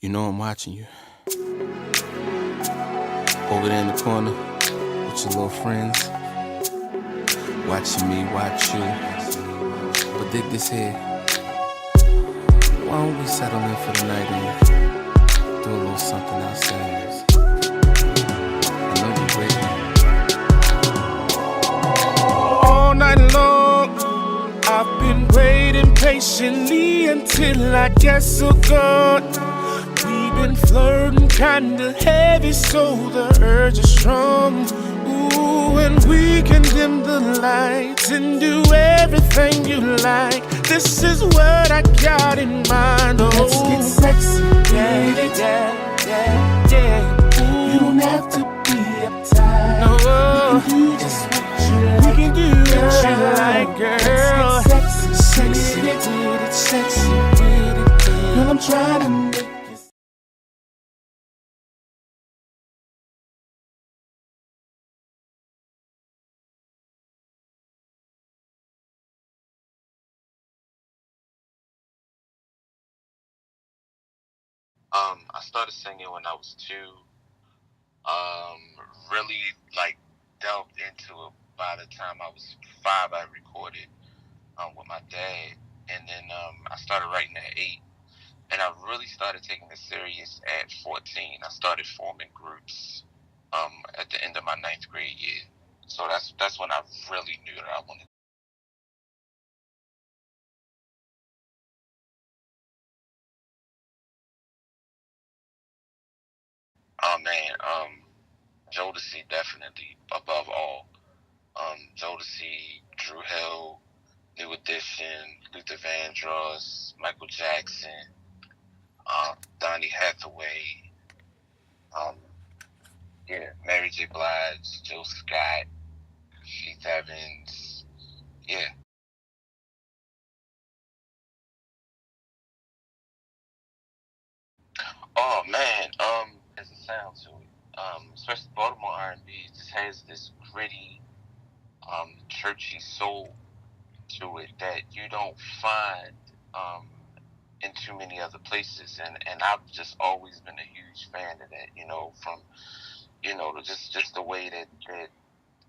You know I'm watching you. Over there in the corner with your little friends. Watching me watch you. But dig this here. Why don't we settle in for the night and do a little something ourselves? I know you're waiting. All night long, I've been waiting patiently until I get so good. We've been flirting kinda heavy, so the urge is strong. Ooh, and we can dim the lights and do everything you like. This is what I got in mind. Oh, let's get sexy, yeah, yeah. Ooh, you don't have to be uptight. No, we can do just what you like. We can do what you like, girl. Let's get sexy, sexy with it. Girl, I'm trying to make it. I started singing when I was 2. Really delved into it by the time I was 5. I recorded with my dad, and then I started writing at 8, and I really started taking it serious at 14. I started forming groups at the end of my 9th grade year. So that's when I really knew that I wanted. Oh man, Jodeci definitely above all. Jodeci, Drew Hill, New Edition, Luther Vandross, Michael Jackson, Donny Hathaway, um, Mary J. Blige, Jill Scott, Keith Evans, yeah. Oh man, there's a sound to it. Especially Baltimore R&B just has this gritty, churchy soul to it that you don't find in too many other places, and I've just always been a huge fan of that. From just the way that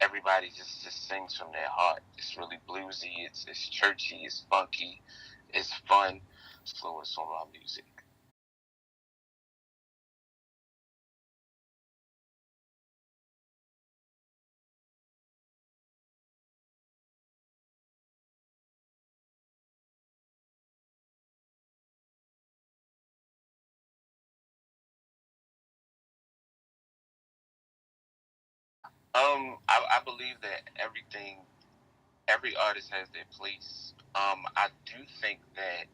everybody just sings from their heart. It's really bluesy. It's churchy. It's funky. It's fun. Influence on our music. I believe that every artist has their place. I do think that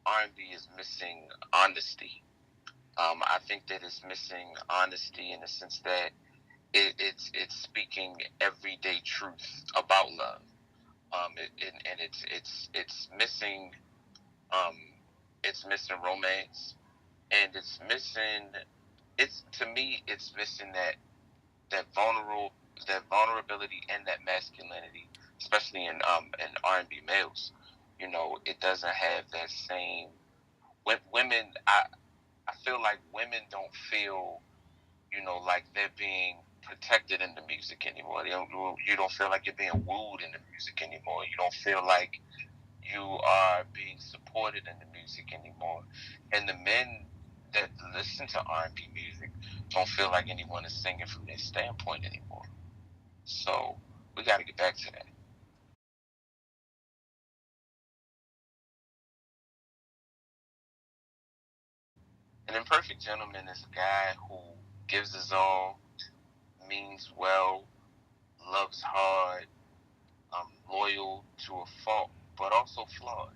R&B is missing honesty. I think that it's missing honesty in the sense that it's speaking everyday truth about love. And it's missing um, it's missing romance, and it's to me it's missing that vulnerability and that masculinity, especially in R&B males. It doesn't have that same. With women, I feel like women don't feel like they're being protected in the music anymore. You don't feel like you're being wooed in the music anymore. You don't feel like you are being supported in the music anymore. And the men that listen to R&B music don't feel like anyone is singing from their standpoint anymore. So we got to get back to that. An imperfect gentleman is a guy who gives his all, means well, loves hard, loyal to a fault, but also flawed.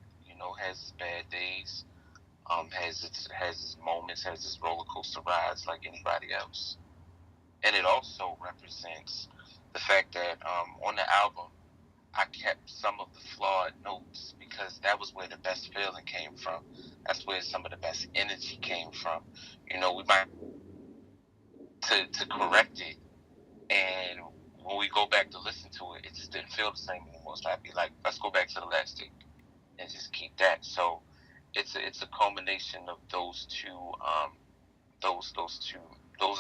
Has his bad days, has his moments, has his roller coaster rides like anybody else. And it also represents the fact that on the album I kept some of the flawed notes because that was where the best feeling came from. That's where some of the best energy came from. We might to correct it, and when we go back to listen to it, it just didn't feel the same anymore. So I'd be like, let's go back to the last take and just keep that. So it's a culmination of those two. Those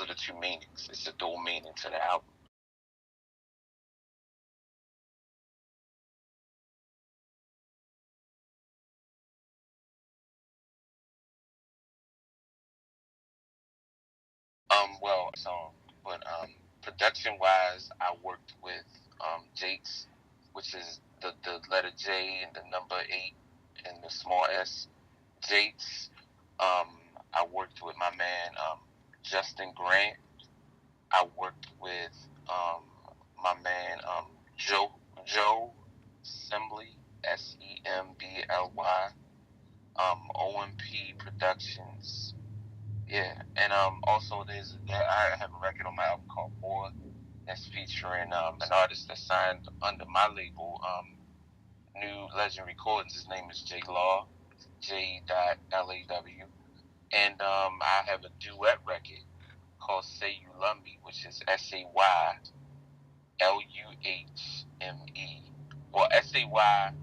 are the two meanings. It's a dual meaning to the album. Well, song, but production wise, I worked with Jakes, which is the letter J and the number 8 and the small S. Jakes. I worked with my man Justin Grant. I worked with um, my man Joe Sembly, Sembly. OMP Productions. Yeah, and also I have a record on my album called More that's featuring an artist that signed under my label, New Legend Recordings. His name is J Law, J.Law, and I have a duet record called Say You Love Me, which is SayLuhme, or SayUlhme.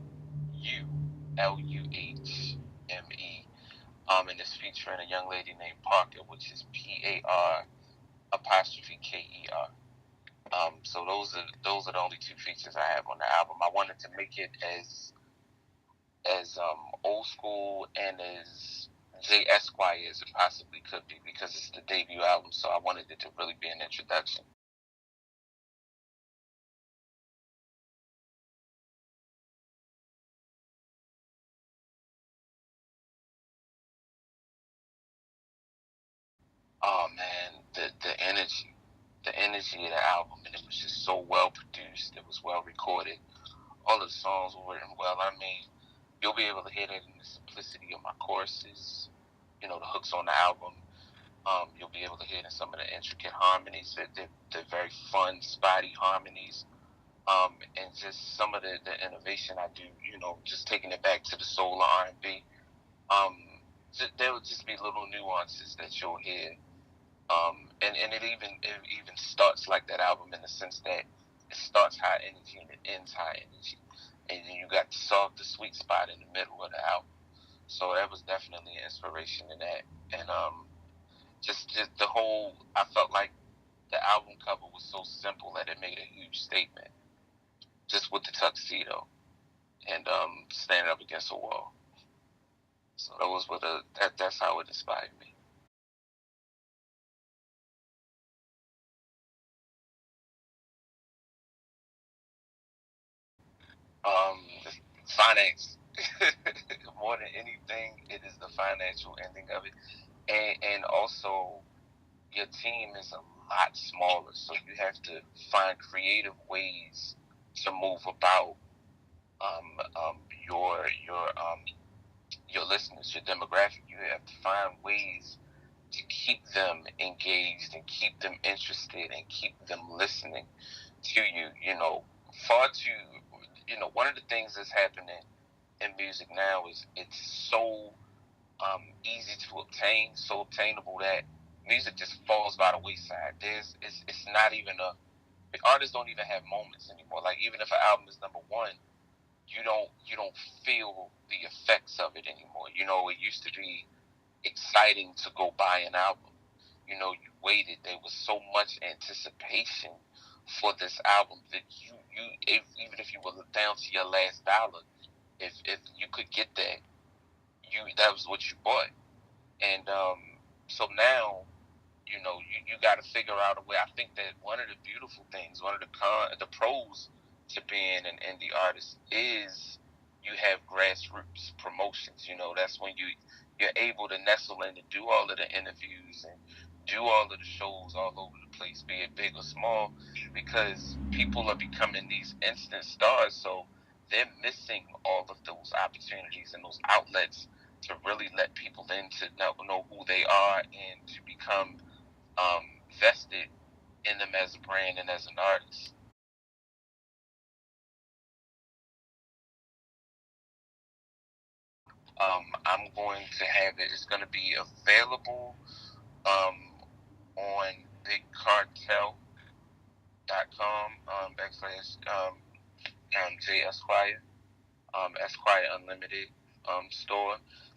And it's featuring a young lady named Parker, which is PAR''KER. So those are the only two features I have on the album. I wanted to make it as old school and as J Esquire as it possibly could be, because it's the debut album. So I wanted it to really be an introduction. Oh man, the energy of the album, and it was just so well produced. It was well recorded. All of the songs were written well. I mean, you'll be able to hear that in the simplicity of my choruses. You know, the hooks on the album. You'll be able to hear it in some of the intricate harmonies. They're very fun, spotty harmonies. And just some of the innovation I do. You know, just taking it back to the soul of R&B. Um, there will just be little nuances that you'll hear. And it even starts like that album in the sense that it starts high energy and it ends high energy, and then you got the sweet spot in the middle of the album. So that was definitely an inspiration in that, and just the whole. I felt like the album cover was so simple that it made a huge statement, just with the tuxedo and standing up against a wall. So that was that's how it inspired me. Um, Finance. More than anything, it is the financial ending of it, and also your team is a lot smaller, so you have to find creative ways to move about um, um, your listeners, your demographic. You have to find ways to keep them engaged and keep them interested and keep them listening to you. You know, far too. You know, one of the things that's happening in music now is it's so easy to obtain, so obtainable that music just falls by the wayside. It's not even the artists don't even have moments anymore. Like even if an album is number one, you don't feel the effects of it anymore. You know, it used to be exciting to go buy an album. You know, you waited. There was so much anticipation for this album that even if you were down to your last dollar, if you could get that, that was what you bought. And so now, you know, you got to figure out a way. I think that one of the beautiful things, one of the pros to being an indie artist is you have grassroots promotions. You know, that's when you're able to nestle in and do all of the interviews and do all of the shows all over the place, be it big or small, because people are becoming these instant stars. So they're missing all of those opportunities and those outlets to really let people in to know who they are and to become um, vested in them as a brand and as an artist. I'm going to have it. It's going to be available on bigcartel.com /J Esquire Esquire Unlimited store.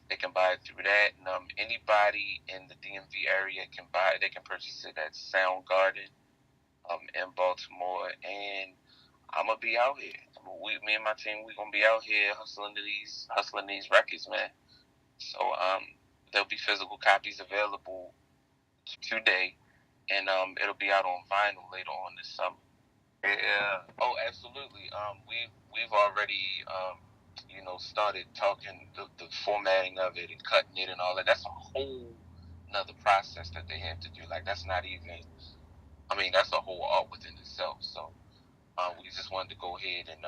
They can buy it through that, and anybody in the DMV area can buy it. They can purchase it at Soundgarden in Baltimore, and I'm gonna be out here. Me and my team, we gonna be out here hustling these records, man. So there'll be physical copies available today, and it'll be out on vinyl later on this summer. Yeah. Oh, absolutely. We've already started talking the formatting of it and cutting it and all that. That's a whole another process that they have to do. Like that's not even. I mean, that's a whole art within itself. So we just wanted to go ahead and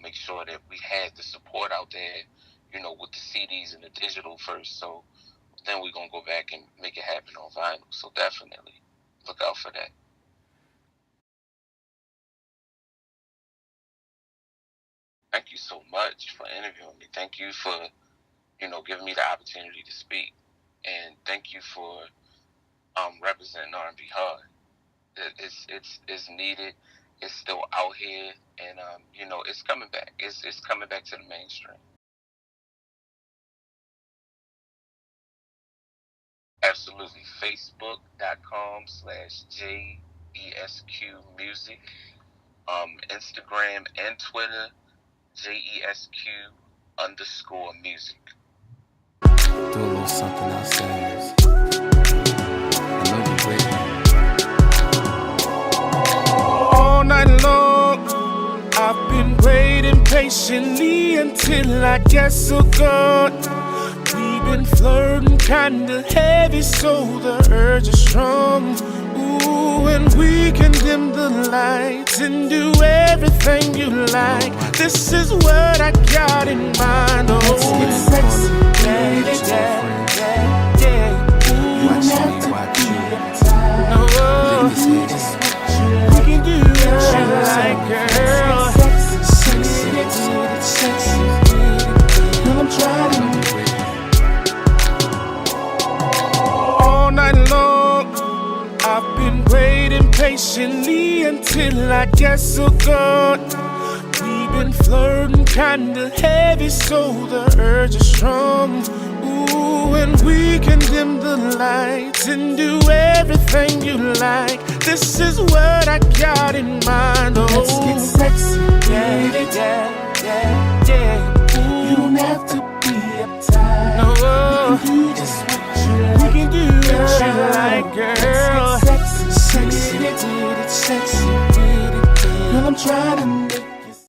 make sure that we had the support out there, with the CDs and the digital first. So then we're gonna go back and make it happen on vinyl. So definitely look out for that. Thank you so much for interviewing me. Thank you for, giving me the opportunity to speak. And thank you for representing R&B hard. It's needed. It's still out here, and it's coming back. It's coming back to the mainstream. Absolutely. Facebook.com/JESQ Music. Instagram and Twitter, JESQ_music. Do a little something ourselves. I know you're ready. All night long, I've been waiting patiently until I get so good. We've been flirting kinda heavy, so the urge is strong. Ooh, and we can dim the lights and do everything you like. This is what I got in mind. Oh, let's get sexy, yeah. Ooh, you don't have to be uptight. No, we can do what you like, girl. Sexy, girl, I'm trying to. All night long, I've been waiting patiently until I get so good. We've been flirting kinda heavy, so the urge is strong. Ooh, and we can dim the lights and do everything you like. This is what I got in mind. Oh, let's get sexy, yeah. Ooh, you don't have to be uptight. No, we can do just what you like. We can do what you like, girl. Let's get sexy, girl, I'm trying to.